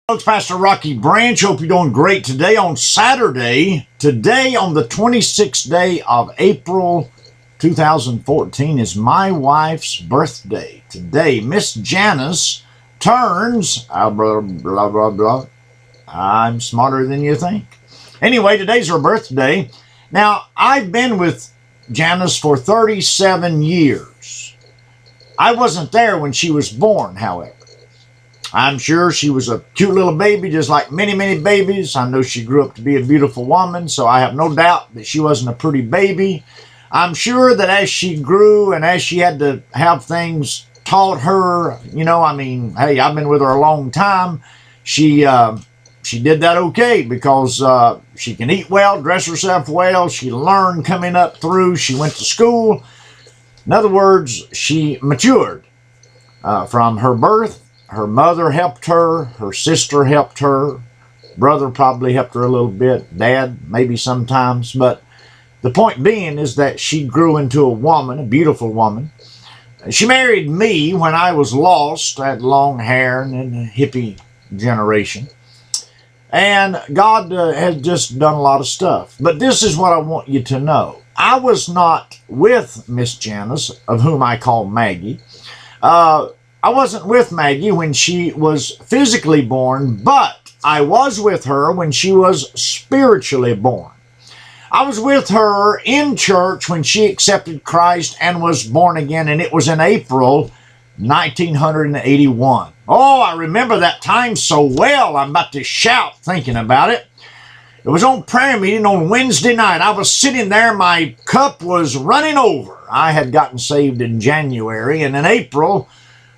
Folks, Pastor Rocky Branch. Hope you're doing great today on Saturday. Today on the 26th day of April 2014 is my wife's birthday. Today, Miss Janice turns, blah, blah, blah, blah. I'm smarter than you think. Anyway, today's her birthday. Now, I've been with Janice for 37 years. I wasn't there when she was born, however. I'm sure she was a cute little baby, just like many, many babies. I know she grew up to be a beautiful woman, so I have no doubt that she wasn't a pretty baby. I'm sure that as she grew and as she had to have things taught her, hey, I've been with her a long time. She did that okay because she can eat well, dress herself well. She learned coming up through. She went to school. In other words, she matured from her birth. Her mother helped her. Her sister helped her. Brother probably helped her a little bit. Dad, maybe sometimes. But the point being is that she grew into a woman, a beautiful woman. She married me when I was lost. I had long hair and in the hippie generation. And God has just done a lot of stuff. But this is what I want you to know. I was not with Miss Janice, of whom I call Maggie. I wasn't with Maggie when she was physically born, but I was with her when she was spiritually born. I was with her in church when she accepted Christ and was born again, and it was in April 1981. Oh, I remember that time so well, I'm about to shout thinking about it. It was on prayer meeting on Wednesday night. I was sitting there, my cup was running over. I had gotten saved in January, and in April,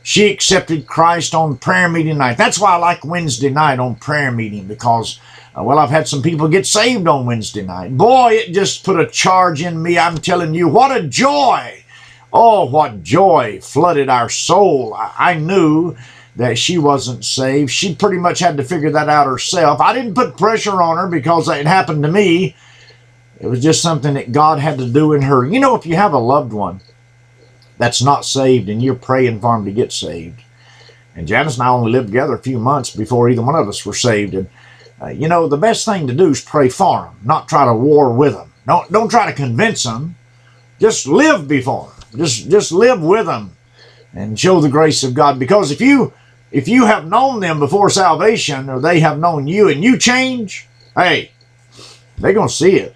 she accepted Christ on prayer meeting night. That's why I like Wednesday night on prayer meeting because, I've had some people get saved on Wednesday night. Boy, it just put a charge in me. I'm telling you, what a joy. Oh, what joy flooded our soul. I knew that she wasn't saved. She pretty much had to figure that out herself. I didn't put pressure on her because it happened to me. It was just something that God had to do in her. You know, if you have a loved one that's not saved and you're praying for them to get saved. And Janice and I only lived together a few months before either one of us were saved. And, the best thing to do is pray for them, not try to war with them. Don't try to convince them. Just live before them. Just live with them and show the grace of God. Because if you have known them before salvation or they have known you and you change, hey, they're going to see it.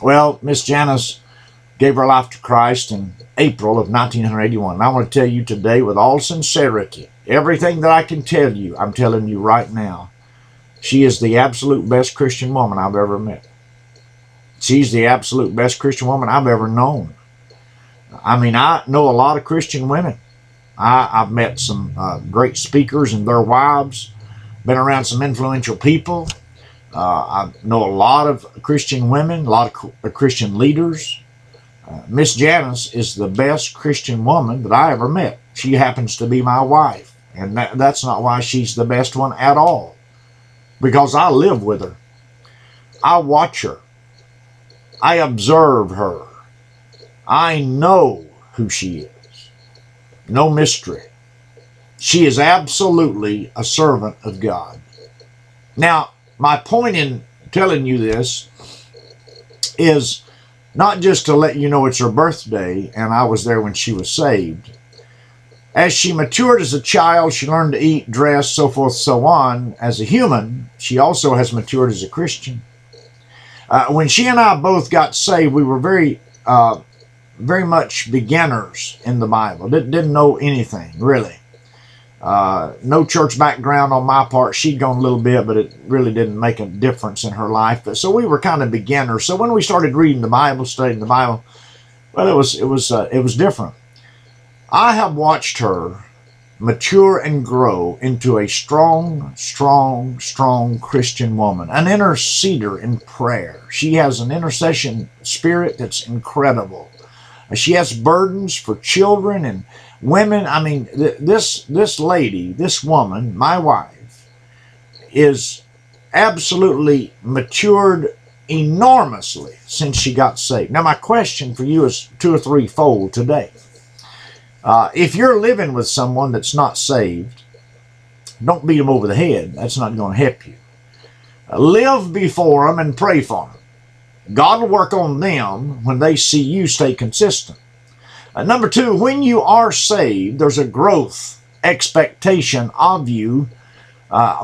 Well, Miss Janice gave her life to Christ in April of 1981. And I want to tell you today with all sincerity, everything that I can tell you, I'm telling you right now. She is the absolute best Christian woman I've ever met. She's the absolute best Christian woman I've ever known. I know a lot of Christian women. I've met some great speakers and their wives, been around some influential people. I know a lot of Christian women, a lot of Christian leaders. Miss Janice is the best Christian woman that I ever met. She happens to be my wife. And that's not why she's the best one at all. Because I live with her. I watch her. I observe her. I know who she is. No mystery. She is absolutely a servant of God. Now, my point in telling you this is not just to let you know it's her birthday and I was there when she was saved. As she matured as a child, she learned to eat, dress, so forth, so on. As a human, she also has matured as a Christian. When she and I both got saved, we were very much beginners in the Bible. Didn't know anything, really. No church background on my part. She'd gone a little bit, but it really didn't make a difference in her life. But so we were kind of beginners. So when we started reading the Bible, studying the Bible, well, it was different. I have watched her mature and grow into a strong, strong, strong Christian woman, an interceder in prayer. She has an intercession spirit that's incredible. She has burdens for children and women. This lady, this woman, my wife, is absolutely matured enormously since she got saved. Now, my question for you is two or threefold today. If you're living with someone that's not saved, Don't beat them over the head. That's not going to help you. Live before them and pray for them. God will work on them when they see you stay consistent. Number two, when you are saved, there's a growth expectation of you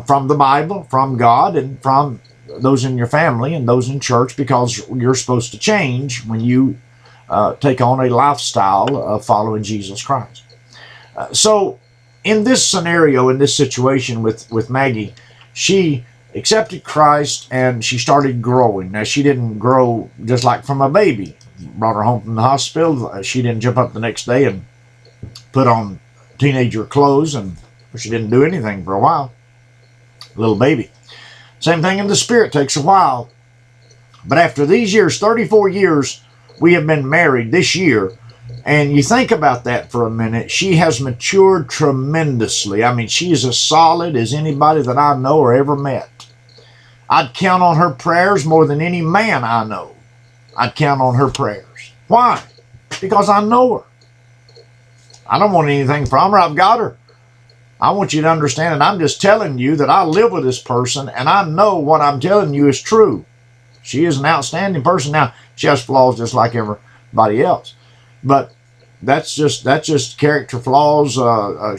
from the Bible, from God, and from those in your family and those in church, because you're supposed to change when you take on a lifestyle of following Jesus Christ. So in this scenario, in this situation with Maggie, she accepted Christ and she started growing. Now, she didn't grow just like from a baby. Brought her home from the hospital. She didn't jump up the next day and put on teenager clothes, and she didn't do anything for a while. Little baby. Same thing in the spirit, takes a while. But after these years, 34 years, we have been married this year, and you think about that for a minute, she has matured tremendously. I mean, she is as solid as anybody that I know or ever met. I'd count on her prayers more than any man I know. I'd count on her prayers. Why? Because I know her. I don't want anything from her. I've got her. I want you to understand, and I'm just telling you that I live with this person, and I know what I'm telling you is true. She is an outstanding person. Now, she has flaws just like everybody else, but that's just character flaws,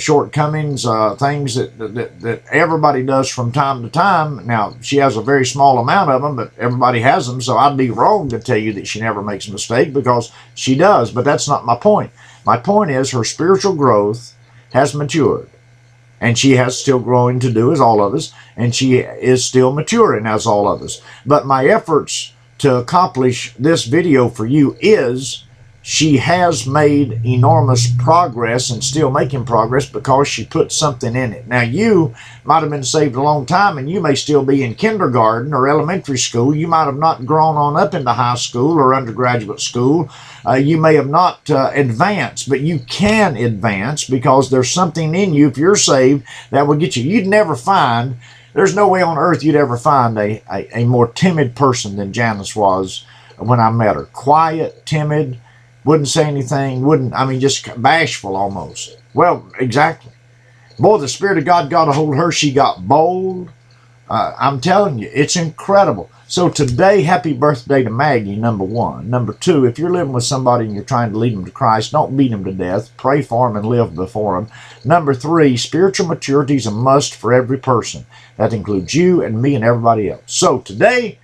shortcomings, things that everybody does from time to time. Now, she has a very small amount of them, but everybody has them, so I'd be wrong to tell you that she never makes a mistake, because she does, but that's not my point. My point is her spiritual growth has matured. And she has still growing to do, as all of us, and she is still maturing, as all of us. But my efforts to accomplish this video for you is she has made enormous progress and still making progress because she put something in it. Now, you might have been saved a long time, and you may still be in kindergarten or elementary school. You might have not grown on up into high school or undergraduate school. You may have not advanced, but you can advance because there's something in you, if you're saved, that will get you. You'd never find, there's no way on earth you'd ever find a more timid person than Janice was when I met her. Quiet, timid, wouldn't say anything, just bashful almost. Well, exactly. Boy, the Spirit of God got a hold of her. She got bold. I'm telling you, it's incredible. So today, happy birthday to Maggie, number one. Number two, if you're living with somebody and you're trying to lead them to Christ, don't beat them to death. Pray for them and live before them. Number three, spiritual maturity is a must for every person. That includes you and me and everybody else. So today,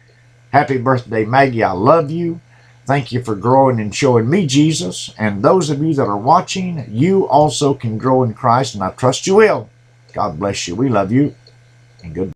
happy birthday, Maggie. I love you. Thank you for growing and showing me Jesus. And those of you that are watching, you also can grow in Christ, and I trust you will. God bless you. We love you, and goodbye.